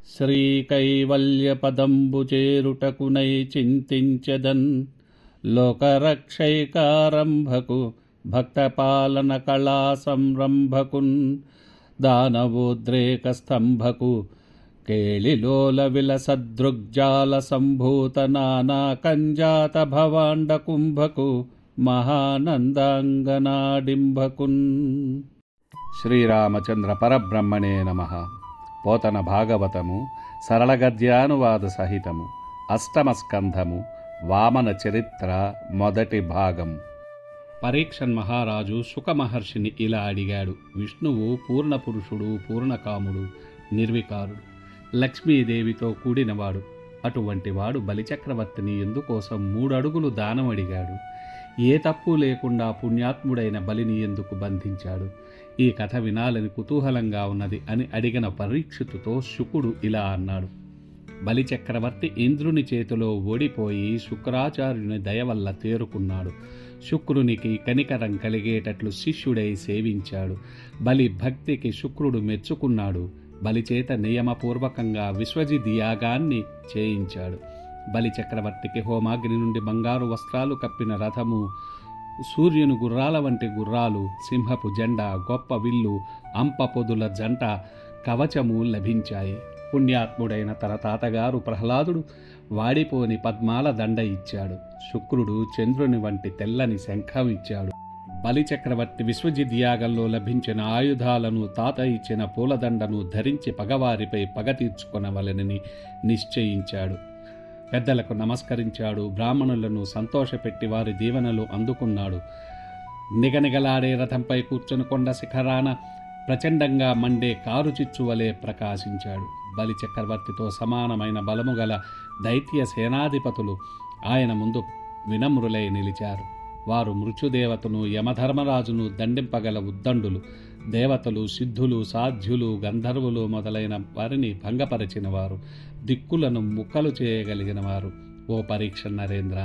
శ్రీకైవల్యపదంబు చేరుటకునై చింతించెదన్ లోకరక్షైకారంభకు భక్తపాలన కళా సంరంభకున్ దానవోద్రేక స్తంభకు కేళిలోల విలసదృగ్జాల సంభూత నానా కంజాత భవాండ కుంభకు మహానందాంగనాడింభకున్. శ్రీరామచంద్ర పరబ్రహ్మణే నమః. పోతన భాగవతము సరళ గద్యానువాద సహితము అష్టమ స్కంధము వామన చరిత్ర మొదటి భాగం. పరీక్షన్ మహారాజు శుక మహర్షిని ఇలా అడిగాడు. విష్ణువు పూర్ణ పురుషుడు, పూర్ణకాముడు, నిర్వికారుడు, లక్ష్మీదేవితో కూడినవాడు. అటువంటి వాడు బలిచక్రవర్తిని ఎందుకోసం 3 అడుగులు దానం అడిగాడు? ఏ తప్పు లేకుండా పుణ్యాత్ముడైన బలిని ఎందుకు బంధించాడు? ఈ కథ వినాలని కుతూహలంగా ఉన్నది అని అడిగిన పరీక్షితుతో శుకుడు ఇలా అన్నాడు. బలిచక్రవర్తి ఇంద్రుని చేతిలో ఓడిపోయి శుక్రాచార్యుని దయ వల్ల తేరుకున్నాడు. శుక్రునికి కనికరం కలిగేటట్లు శిష్యుడై సేవించాడు. బలి భక్తికి శుక్రుడు మెచ్చుకున్నాడు. బలిచేత నియమపూర్వకంగా విశ్వజిత్ యాగాన్ని చేయించాడు. బలిచక్రవర్తికి హోమాగ్ని నుండి బంగారు వస్త్రాలు కప్పిన రథము, సూర్యుని గుర్రాల వంటి గుర్రాలు, సింహపు జెండా, గొప్ప విల్లు, అంప పొదుల జంట, కవచము లభించాయి. పుణ్యాత్ముడైన తన తాతగారు ప్రహ్లాదుడు వాడిపోని పద్మాల దండ ఇచ్చాడు. శుక్రుడు చంద్రుని వంటి తెల్లని శంఖం ఇచ్చాడు. బలిచక్రవర్తి విశ్వజిత్ యాగంలో లభించిన ఆయుధాలను, తాత ఇచ్చిన పూలదండను ధరించి పగవారిపై పగ తీర్చుకొనవలెనని నిశ్చయించాడు. పెద్దలకు నమస్కరించాడు. బ్రాహ్మణులను సంతోషపెట్టి వారి దీవెనలు అందుకున్నాడు. నిగనిగలాడే రథంపై కూర్చుని కొండ శిఖరాన ప్రచండంగా మండే కారుచిచ్చు వలె ప్రకాశించాడు. బలిచక్రవర్తితో సమానమైన బలము గల దైత్య సేనాధిపతులు ఆయన ముందు వినమ్రులై నిలిచారు. వారు మృత్యుదేవతను, యమధర్మరాజును దండింపగల ఉద్దండులు. దేవతలు, సిద్ధులు, సాధ్యులు, గంధర్వులు మొదలైన వారిని భంగపరిచినవారు, దిక్కులను ముక్కలు చేయగలిగిన వారు. ఓ పరీక్ష నరేంద్ర,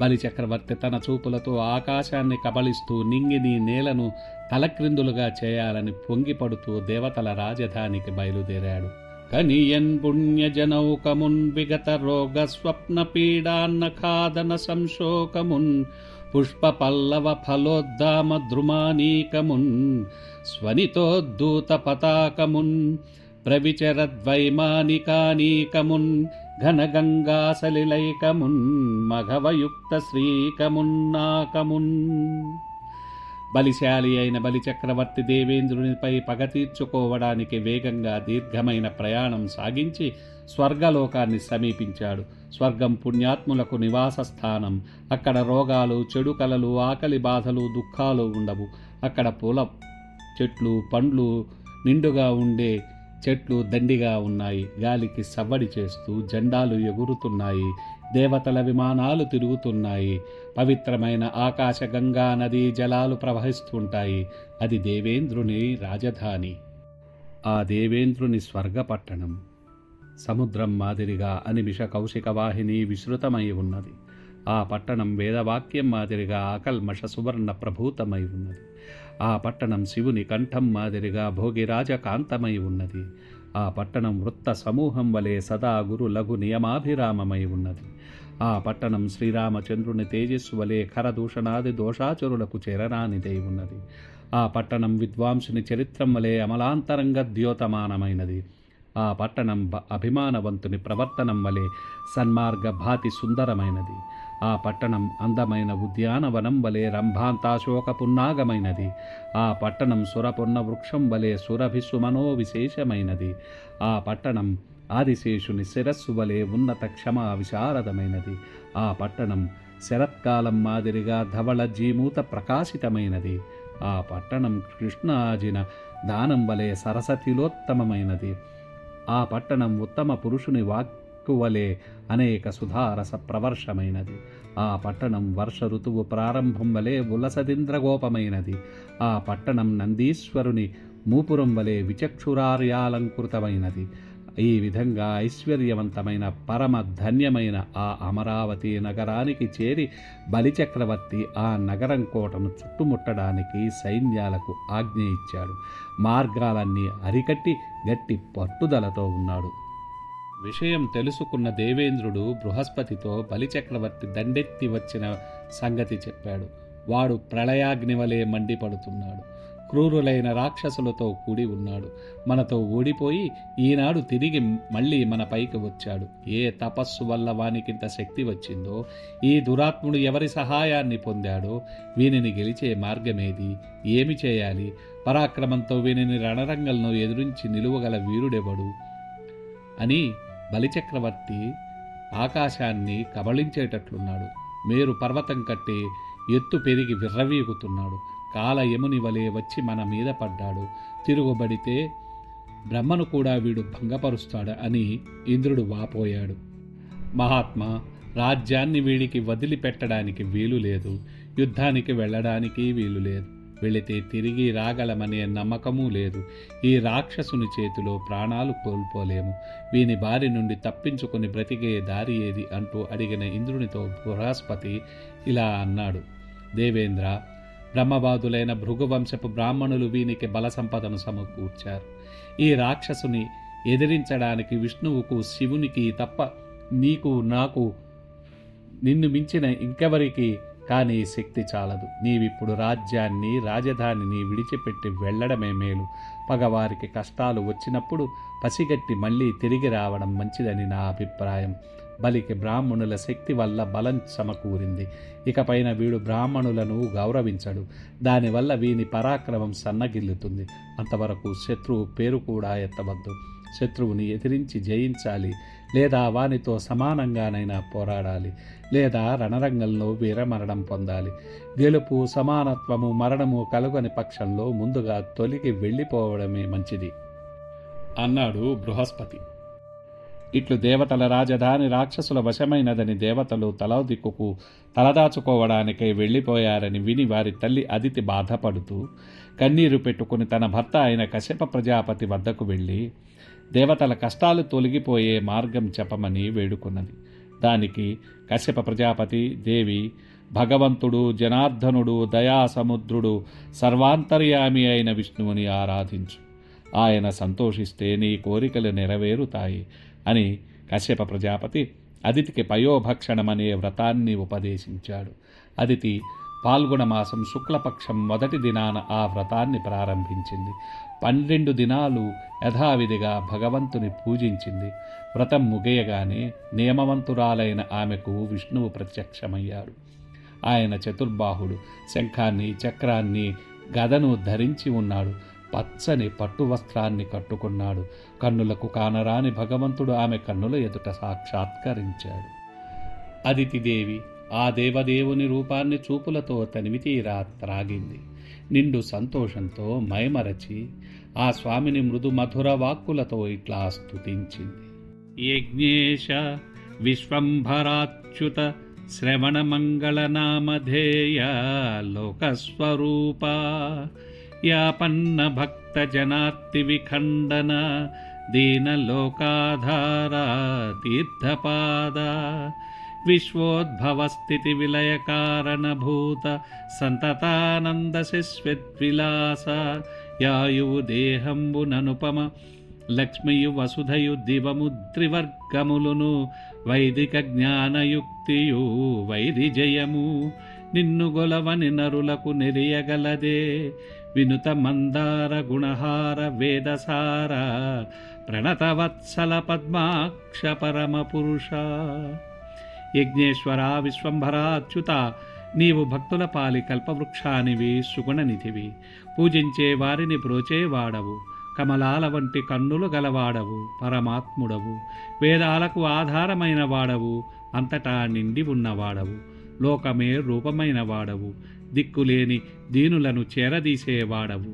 బలిచక్రవర్తి తన చూపులతో ఆకాశాన్ని కబళిస్తూ నింగిని నేలను తలక్రిందులుగా చేయాలని పొంగిపడుతూ దేవతల రాజధానికి బయలుదేరాడు. కనియన్ పుణ్యజనౌకమున్ విగత రోగ స్వప్న పీడాన్న ఖాదన సంశోకమున్ పుష్ప పల్లవ ఫలోద్దామ ద్రుమానీకమున్ స్వనితోద్దూత పతాకమున్ ప్రవిచరద్వైమానికానీకమున్ ఘనగంగా సలిలైకమున్ మఘవయుక్త శ్రీకమున్నాకమున్. బలిశాలి అయిన బలిచక్రవర్తి దేవేంద్రునిపై పగ తీర్చుకోవడానికి వేగంగా దీర్ఘమైన ప్రయాణం సాగించి స్వర్గలోకాన్ని సమీపించాడు. స్వర్గం పుణ్యాత్ములకు నివాస స్థానం. అక్కడ రోగాలు, చెడు కలలు, ఆకలి బాధలు, దుఃఖాలు ఉండవు. అక్కడ పూల చెట్లు, పండ్లు నిండుగా ఉండే చెట్లు దండిగా ఉన్నాయి. గాలికి సవ్వడి చేస్తూ జెండాలు ఎగురుతున్నాయి. దేవతల విమానాలు తిరుగుతున్నాయి. పవిత్రమైన ఆకాశ గంగా నదీ జలాలు ప్రవహిస్తుంటాయి. అది దేవేంద్రుని రాజధాని. ఆ దేవేంద్రుని స్వర్గపట్టణం సముద్రం మాదిరిగా అనిమిష కౌశిక వాహిని విస్తృతమై ఉన్నది. ఆ పట్టణం వేదవాక్యం మాదిరిగా ఆకల్మష సువర్ణ ప్రభూతమై ఉన్నది. ఆ పట్టణం శివుని కంఠం మాదిరిగా భోగిరాజ కాంతమై ఉన్నది. ఆ పట్టణం వృత్త సమూహం వలె సదా గురు లఘు నియమాభిరామమై ఉన్నది. ఆ పట్టణం శ్రీరామచంద్రుని తేజస్సు వలె ఖరదూషణాది దోషాచరులకు చేరరానిదై ఉన్నది. ఆ పట్టణం విద్వాంసుని చరిత్రం వలె అమలాంతరంగ ద్యోతమానమైనది. ఆ పట్టణం అభిమానవంతుని ప్రవర్తనం వలె సన్మార్గ భాతి సుందరమైనది. ఆ పట్టణం అందమైన ఉద్యానవనం వలె రంభాంతాశోక పున్నాగమైనది. ఆ పట్టణం సురపున్న వృక్షం వలె సురభిసుమనో విశేషమైనది. ఆ పట్టణం ఆదిశేషుని శిరస్సు వలె ఉన్నత క్షమా విశారదమైనది. ఆ పట్టణం శరత్కాలం మాదిరిగా ధవళ జీమూత ప్రకాశితమైనది. ఆ పట్టణం కృష్ణాజిన దానం వలె సరసతిలోత్తమమైనది. ఆ పట్టణం ఉత్తమ పురుషుని వాక్కు వలె అనేక సుధారస ప్రవర్షమైనది. ఆ పట్టణం వర్ష ఋతువు ప్రారంభం వలె ఉల్లసదింద్రగోపమైనది. ఆ పట్టణం నందీశ్వరుని మూపురం వలె విచక్షురార్యాలంకృతమైనది. ఈ విధంగా ఐశ్వర్యవంతమైన పరమ ధన్యమైన ఆ అమరావతి నగరానికి చేరి బలిచక్రవర్తి ఆ నగరం కోటను చుట్టుముట్టడానికి సైన్యాలకు ఆజ్ఞ ఇచ్చాడు. మార్గాలన్నీ అరికట్టి గట్టి పట్టుదలతో ఉన్నాడు. విషయం తెలుసుకున్న దేవేంద్రుడు బృహస్పతితో బలిచక్రవర్తి దండెత్తి వచ్చిన సంగతి చెప్పాడు. వాడు ప్రళయాగ్ని వలె మండిపడుతున్నాడు. క్రూరులైన రాక్షసులతో కూడి ఉన్నాడు. మనతో ఓడిపోయి ఈనాడు తిరిగి మళ్ళీ మన పైకి వచ్చాడు. ఏ తపస్సు వల్ల వానికింత శక్తి వచ్చిందో, ఈ దురాత్ముడు ఎవరి సహాయాన్ని పొందాడో, వీనిని గెలిచే మార్గమేది, ఏమి చేయాలి, పరాక్రమంతో వీనిని రణరంగంలో ఎదురించి నిలువగల వీరుడెవడు అని బలిచక్రవర్తి ఆకాశాన్ని కబళించేటట్లున్నాడు. మేరు పర్వతం కట్టి ఎత్తు పెరిగి విర్రవీగుతున్నాడు. కాల యముని వలె వచ్చి మన మీద పడ్డాడు. తిరుగుబడితే బ్రహ్మను కూడా వీడు భంగపరుస్తాడు అని ఇంద్రుడు వాపోయాడు. మహాత్మా, రాజ్యాన్ని వీడికి వదిలిపెట్టడానికి వీలు లేదు. యుద్ధానికి వెళ్ళడానికి వీలు లేదు. వెళితే తిరిగి రాగలమనే నమ్మకమూ లేదు. ఈ రాక్షసుని చేతిలో ప్రాణాలు కోల్పోలేము. వీని బారి నుండి తప్పించుకొని బ్రతికే దారి ఏది అంటూ అడిగిన ఇంద్రునితో బృహస్పతి ఇలా అన్నాడు. దేవేంద్ర, బ్రహ్మవాదులైన భృగువంశపు బ్రాహ్మణులు వీనికి బల సంపదను సమకూర్చారు. ఈ రాక్షసుని ఎదిరించడానికి విష్ణువుకు శివునికి తప్ప నీకు నాకు నిన్ను మించిన ఇంకెవరికి కానీ శక్తి చాలదు. నీవిప్పుడు రాజ్యాన్ని రాజధానిని విడిచిపెట్టి వెళ్లడమే మేలు. పగవారికి కష్టాలు వచ్చినప్పుడు పసిగట్టి మళ్ళీ తిరిగి రావడం మంచిదని నా అభిప్రాయం. బలికి బ్రాహ్మణుల శక్తి వల్ల బలం సమకూరింది. ఇకపైన వీడు బ్రాహ్మణులను గౌరవించడు. దానివల్ల వీని పరాక్రమం సన్నగిల్లుతుంది. అంతవరకు శత్రువు పేరు కూడా ఎత్తవద్దు. శత్రువుని ఎదిరించి జయించాలి, లేదా వానితో సమానంగానైనా పోరాడాలి, లేదా రణరంగంలో వీరమరణం పొందాలి. గెలుపు, సమానత్వము, మరణము కలుగని పక్షంలో ముందుగా తొలిగి వెళ్ళిపోవడమే మంచిది అన్నాడు బృహస్పతి. ఇట్లు దేవతల రాజధాని రాక్షసుల వశమైనదని దేవతలు తల దిక్కుకు తలదాచుకోవడానికై వెళ్ళిపోయారని విని వారి తల్లి అదితి బాధపడుతూ కన్నీరు పెట్టుకుని తన భర్త అయిన కశ్యప ప్రజాపతి వద్దకు వెళ్ళి దేవతల కష్టాలు తొలగిపోయే మార్గం చెప్పమని వేడుకున్నది. దానికి కశ్యప ప్రజాపతి దేవి, భగవంతుడు జనార్దనుడు దయాసముద్రుడు సర్వాంతర్యామి అయిన విష్ణువుని ఆరాధించు. ఆయన సంతోషిస్తే నీ కోరికలు నెరవేరుతాయి అని కశ్యప ప్రజాపతి అదితికి పయోభక్షణమనే వ్రతాన్ని ఉపదేశించాడు. అదితి పాల్గొన మాసం శుక్లపక్షం మొదటి దినాన ఆ వ్రతాన్ని ప్రారంభించింది. 12 దినాలు యథావిధిగా భగవంతుని పూజించింది. వ్రతం ముగియగానే నియమవంతురాలైన ఆమెకు విష్ణువు ప్రత్యక్షమయ్యాడు. ఆయన చతుర్బాహుడు, శంఖాన్ని, చక్రాన్ని, గదను ధరించి ఉన్నాడు. పచ్చని పట్టు వస్త్రాన్ని కట్టుకున్నాడు. కన్నులకు కానరాని భగవంతుడు ఆమె కన్నుల ఎదుట సాక్షాత్కరించాడు. అదితిదేవి ఆ దేవదేవుని రూపాన్ని చూపులతో తనివితీరా త్రాగింది. నిండు సంతోషంతో మైమరచి ఆ స్వామిని మృదు మధుర వాక్కులతో ఇట్లా స్తుతించింది. యజ్ఞేశ విశ్వంభరాచ్యుత శ్రవణ మంగళ నామధేయ లోకస్వరూప యాపన్న భక్త జనార్తి విఖండన దీనలోకాధార తీర్థపాద విశ్వోద్భవస్థితి విలయ కారణభూత సంతతానంద శిశ్వద్విలాస యాయువు దేహంబుననుపమ లక్ష్మియు వసుధయు దివముద్రివర్గములును వైదిక జ్ఞానయుక్తియు వైరిజయము నిన్ను గొలవని నరులకు నెరియగలదే వినుత మందార గుణహార వేదసార ప్రణతవత్సల పద్మాక్ష పరమ పురుష. యజ్ఞేశ్వర విశ్వంభర అచ్యుత, నీవు భక్తుల పాలి కల్పవృక్షానివి, సుగుణనిధివి. పూజించే వారిని బ్రోచేవాడవు, కమలాల వంటి కన్నులు గలవాడవు, పరమాత్ముడవు, వేదాలకు ఆధారమైన వాడవు, అంతటా నిండి ఉన్నవాడవు, లోకమే రూపమైన వాడవు, దిక్కులేని దీనులను చేరదీసేవాడవు,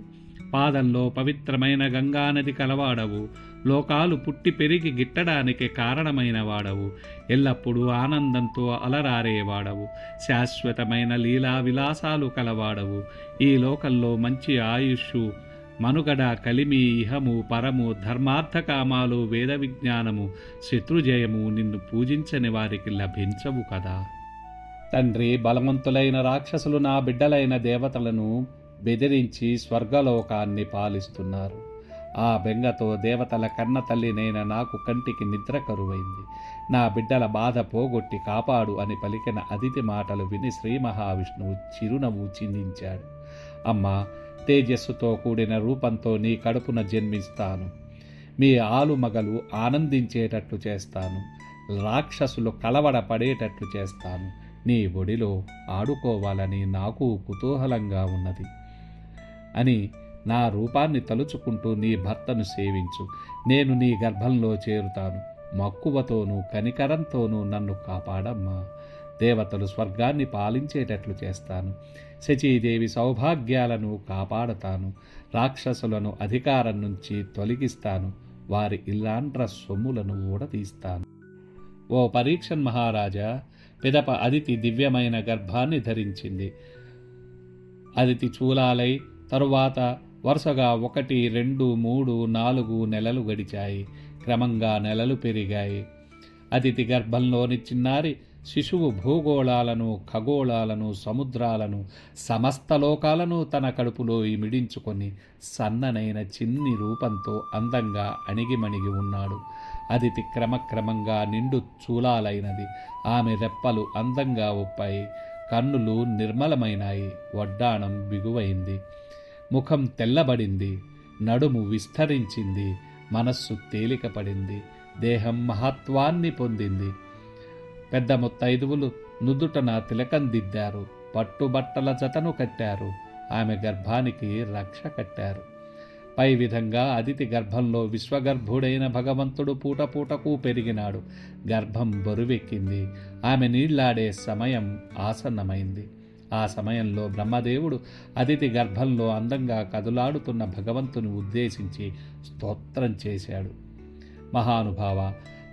పాదంలో పవిత్రమైన గంగానది కలవాడవు, లోకాలు పుట్టి పెరిగి గిట్టడానికి కారణమైన వాడవు, ఎల్లప్పుడూ ఆనందంతో అలరారేవాడవు, శాశ్వతమైన లీలా విలాసాలు కలవాడవు, ఈ లోకంలో మంచి ఆయుష్షు, మనుగడ, కలిమి, ఇహము, పరము, ధర్మార్థకామాలు, వేద విజ్ఞానము, శత్రుజయము నిన్ను పూజించని వారికి లభించవు కదా. తండ్రి, బలవంతులైన రాక్షసులు నా బిడ్డలైన దేవతలను బెదిరించి స్వర్గలోకాన్ని పాలిస్తున్నారు. ఆ బెంగతో దేవతల కన్న తల్లినైన నాకు కంటికి నిద్ర కరువైంది. నా బిడ్డల బాధ పోగొట్టి కాపాడు అని పలికిన అదితి మాటలు విని శ్రీ మహావిష్ణువు చిరునవ్వు చిందించాడు. అమ్మా, తేజస్సుతో కూడిన రూపంతో నీ కడుపున జన్మిస్తాను. మీ ఆలుమగలు ఆనందించేటట్లు చేస్తాను. రాక్షసులు కలవడ పడేటట్లు చేస్తాను. నీ ఒడిలో ఆడుకోవాలని నాకు కుతూహలంగా ఉన్నది అని నా రూపాన్ని తలుచుకుంటూ నీ భర్తను సేవించు. నేను నీ గర్భంలో చేరుతాను. మక్కువతోనూ కనికరంతోనూ నన్ను కాపాడమ్మా. దేవతలు స్వర్గాన్ని పాలించేటట్లు చేస్తాను. శచీదేవి సౌభాగ్యాలను కాపాడతాను. రాక్షసులను అధికారం నుంచి తొలగిస్తాను. వారి ఇల్లాండ్ర సొమ్ములను ఊడతీస్తాను. ఓ పరీక్షన్ మహారాజా, పిదప అదితి దివ్యమైన గర్భాన్ని ధరించింది. అదితి చూలాలై తరువాత వరుసగా 1, 2, 3, 4 నెలలు గడిచాయి. క్రమంగా నెలలు పెరిగాయి. అదితి గర్భంలోని చిన్నారి శిశువు భూగోళాలను, ఖగోళాలను, సముద్రాలను, సమస్త లోకాలను తన కడుపులో ఇమిడించుకొని సన్ననైన చిన్ని రూపంతో అందంగా అణిగిమణిగి ఉన్నాడు. అదితి క్రమక్రమంగా నిండు చూలాలైనది. ఆమె రెప్పలు అందంగా ఒప్పాయి. కన్నులు నిర్మలమైనాయి. వడ్డాణం బిగువైంది. ముఖం తెల్లబడింది. నడుము విస్తరించింది. మనస్సు తేలికపడింది. దేహం మహత్వాన్ని పొందింది. పెద్ద ముత్తైదువులు నుదుటన తిలకం దిద్దారు. పట్టుబట్టల జతను కట్టారు. ఆమె గర్భానికి రక్ష కట్టారు. పై విధంగా అదితి గర్భంలో విశ్వగర్భుడైన భగవంతుడు పూటపూటకు పెరిగినాడు. గర్భం బరువెక్కింది. ఆమె నీళ్లాడే సమయం ఆసన్నమైంది. ఆ సమయంలో బ్రహ్మదేవుడు అదితి గర్భంలో అందంగా కదులాడుతున్న భగవంతుని ఉద్దేశించి స్తోత్రం చేశాడు. మహానుభావ,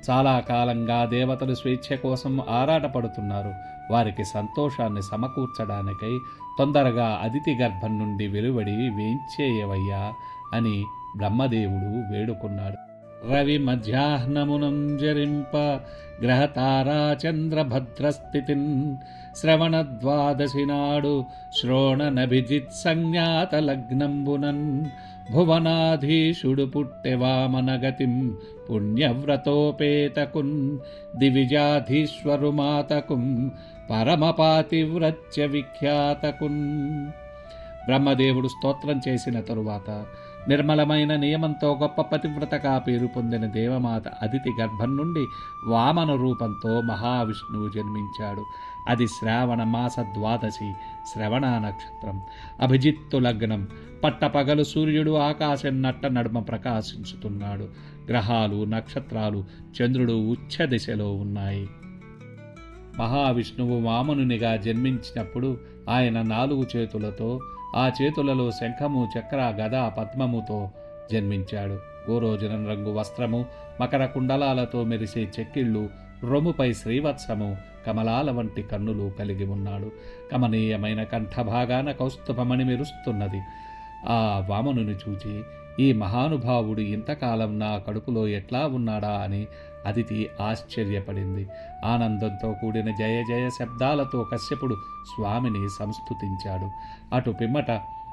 చాలా కాలంగా దేవతలు స్వేచ్ఛ కోసం ఆరాటపడుతున్నారు. వారికి సంతోషాన్ని సమకూర్చడానికై తొందరగా అదితి గర్భం నుండి వెలువడి వేంచేయవయ్యా అని బ్రహ్మదేవుడు వేడుకున్నాడు. రవి మధ్యాహ్నమునం జరింప గ్రహతారా చంద్రభద్రస్థితిన్ శ్రవణద్వాదశి నాడు శ్రోణనభిజిత్ సంజ్ఞాత లగ్నంబునన్ భువనాధీశుడు పుట్టె వామనగతిం పుణ్యవ్రతోపేతకున్ దివిజాధీశ్వరు మాతకుం పరమపాతివ్రత్య విఖ్యాతకున్. బ్రహ్మదేవుడు స్తోత్రం చేసిన తరువాత నిర్మలమైన నియమంతో గొప్ప పతివ్రతగా పేరు పొందిన దేవమాత అదితి గర్భం నుండి వామన రూపంతో మహావిష్ణువు జన్మించాడు. అది శ్రావణ మాస ద్వాదశి, శ్రవణ నక్షత్రం, అభిజిత్తు లగ్నం. పట్టపగలు సూర్యుడు ఆకాశం నట్ట నడుమ ప్రకాశించుతున్నాడు. గ్రహాలు, నక్షత్రాలు, చంద్రుడు ఉచ్చ దిశలో ఉన్నాయి. మహావిష్ణువు వామనునిగా జన్మించినప్పుడు ఆయన 4 చేతులతో, ఆ చేతులలో శంఖము, చక్ర, గద, పద్మముతో జన్మించాడు. గోరోజనం రంగు వస్త్రము, మకర కుండలాలతో మెరిసే చెక్కిళ్ళు, రొమ్ముపై శ్రీవత్సము, కమలాల వంటి కన్నులు కలిగి ఉన్నాడు. కమనీయమైన కంఠభాగాన కౌస్తుభమణి మెరుస్తున్నది. ఆ వామనుని చూచి ఈ మహానుభావుడు ఇంతకాలం నా కడుపులో ఎట్లా ఉన్నాడా అని అదితి ఆశ్చర్యపడింది. ఆనందంతో కూడిన జయ జయ శబ్దాలతో కశ్యపుడు స్వామిని సంస్తుతించాడు. అటు పిమ్మట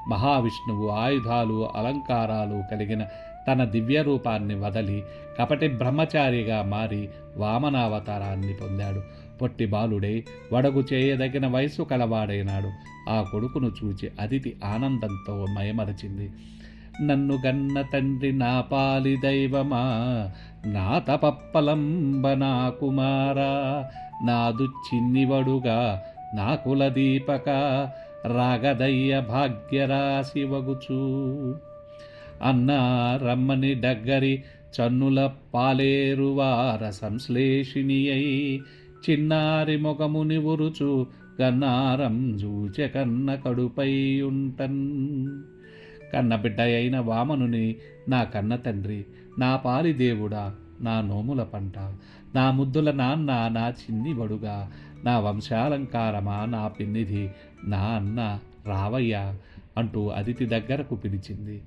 మహావిష్ణువు ఆయుధాలు, అలంకారాలు కలిగిన తన దివ్య రూపాన్ని వదలి కపటి బ్రహ్మచారిగా మారి వామనావతారాన్ని పొందాడు. పొట్టి బాలుడై వడగు చేయదగిన వయసు కలవాడైనాడు. ఆ కొడుకును చూచి అదితి ఆనందంతో మయమరచింది. నన్ను గన్న తండ్రి నా పాలి దైవమా, నా తపప్పలంబ నా కుమారా, నాదు చిన్నివడుగా నా కులదీపక, రాగదయ్య భాగ్యరాశి వగుచూ. అన్నా రమ్మని డగ్గరి చన్నుల పాలేరువార సంశ్లేషిణి అయి, చిన్నారి మొగముని ఉరుచు గన్నారం జూచె కన్న కడుపై ఉంటన్. కన్నబిడ్డ అయిన వామనుని నా కన్న తండ్రి, నా పాలి దేవుడా, నా నోముల పంట, నా ముద్దుల నాన్న, నా చిన్ని బడుగా, నా వంశాలంకారమా, నా పిన్నిధి, నా అన్న రావయ్య అంటూ అదితి దగ్గరకు పిలిచింది.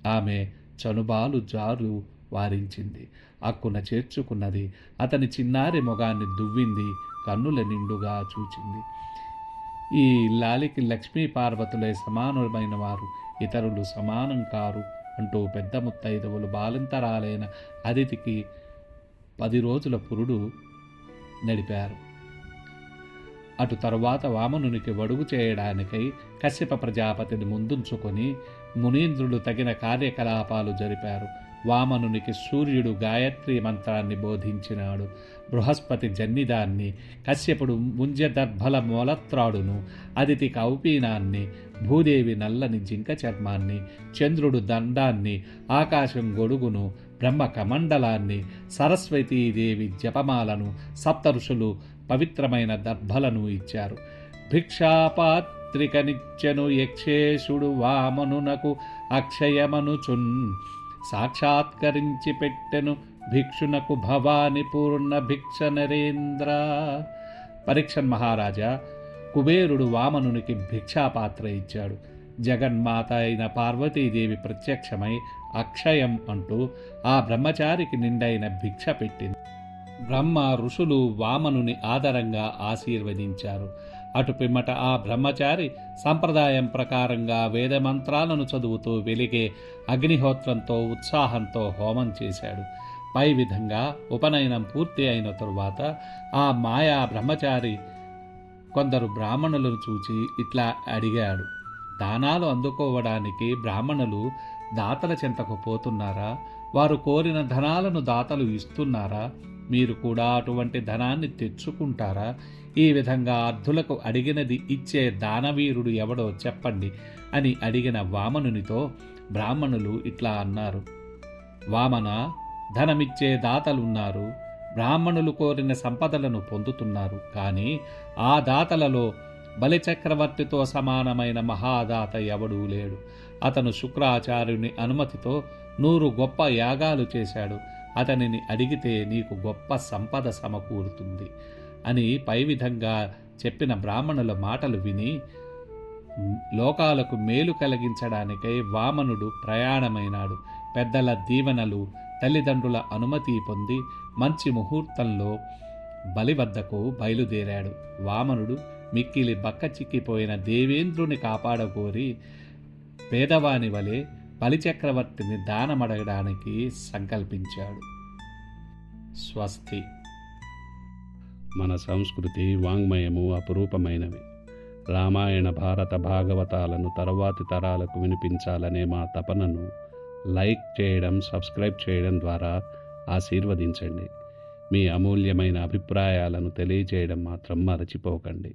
ఆమె చనుబాలు జారు వారించింది. అక్కున చేర్చుకున్నది. అతని చిన్నారి మొగాన్ని దువ్వింది. కన్నుల నిండుగా చూచింది. ఈ లాలికి లక్ష్మీ పార్వతులే సమానమైన వారు, ఇతరులు సమానం కారు అంటూ పెద్ద ముత్తైదువులు బాలింతరాలైన అదితికి 10 రోజుల పురుడు నడిపారు. అటు తరువాత వామనునికి వడుగు చేయడానికై కశ్యప ప్రజాపతిని ముందుంచుకొని మునీంద్రులు తగిన కార్యకలాపాలు జరిపారు. వామనునికి సూర్యుడు గాయత్రి మంత్రాన్ని బోధించినాడు. బృహస్పతి జన్నిదాన్ని, కశ్యపుడు ముంజదర్భల మూలత్రాడును, అదితి కౌపీనాన్ని, భూదేవి నల్లని జింక చర్మాన్ని, చంద్రుడు దండాన్ని, ఆకాశం గొడుగును, బ్రహ్మ కమండలాన్ని, సరస్వతీదేవి జపమాలను, సప్త ఋషులు పవిత్రమైన దర్భలను ఇచ్చారు. భిక్షాపాత్రికనిచ్చెను యక్షేశుడు వామనునకు అక్షయమనుచున్, సాక్షాత్కరించి పెట్టెను భిక్షునకు భవాని పూర్ణ భిక్ష నరేంద్ర. పరీక్షన్ మహారాజా, కుబేరుడు వామనునికి భిక్షాపాత్ర ఇచ్చాడు. జగన్మాత అయిన పార్వతీదేవి ప్రత్యక్షమై అక్షయం అంటూ ఆ బ్రహ్మచారికి నిండైన భిక్ష పెట్టింది. బ్రహ్మ ఋషులు వామనుని ఆదరంగా ఆశీర్వదించారు. అటు పిమ్మట ఆ బ్రహ్మచారి సంప్రదాయం ప్రకారంగా వేదమంత్రాలను చదువుతూ వెలిగే అగ్నిహోత్రంతో ఉత్సాహంతో హోమం చేశాడు. పై విధంగా ఉపనయనం పూర్తి అయిన తరువాత ఆ మాయా బ్రహ్మచారి కొందరు బ్రాహ్మణులను చూచి ఇట్లా అడిగాడు: దానాలు అందుకోవడానికి బ్రాహ్మణులు దాతల చెంతకు పోతున్నారా? వారు కోరిన ధనాలను దాతలు ఇస్తున్నారా? మీరు కూడా అటువంటి ధనాన్ని తెచ్చుకుంటారా? ఈ విధంగా అర్ధులకు అడిగినది ఇచ్చే దానవీరుడు ఎవడో చెప్పండి అని అడిగిన వామనునితో బ్రాహ్మణులు ఇట్లా అన్నారు: వామన, ధనమిచ్చే దాతలున్నారు, బ్రాహ్మణులు కోరిన సంపదలను పొందుతున్నారు. కానీ ఆ దాతలలో బలిచక్రవర్తితో సమానమైన మహాదాత ఎవడూ లేడు. అతను శుక్రాచార్యుని అనుమతితో 100 గొప్ప యాగాలు చేశాడు. అతనిని అడిగితే నీకు గొప్ప సంపద సమకూరుతుంది అని పై విధంగా చెప్పిన బ్రాహ్మణుల మాటలు విని లోకాలకు మేలు కలిగించడానికై వామనుడు ప్రయాణమైనాడు. పెద్దల దీవెనలు, తల్లిదండ్రుల అనుమతి పొంది మంచి ముహూర్తంలో బలి వద్దకు బయలుదేరాడు. వామనుడు మిక్కిలి బక్క చిక్కిపోయిన దేవేంద్రుని కాపాడకోరి పేదవాని వలె బలిచక్రవర్తిని దానమడగడానికి సంకల్పించాడు. స్వస్తి. మన సంస్కృతి, వాంగ్మయము అపురూపమైనవి. రామాయణ, భారత, భాగవతాలను తరువాతి తరాలకు వినిపించాలనే మా తపనను లైక్ చేయడం, సబ్స్క్రైబ్ చేయడం ద్వారా ఆశీర్వదించండి. మీ అమూల్యమైన అభిప్రాయాలను తెలియజేయడం మాత్రం మరచిపోకండి.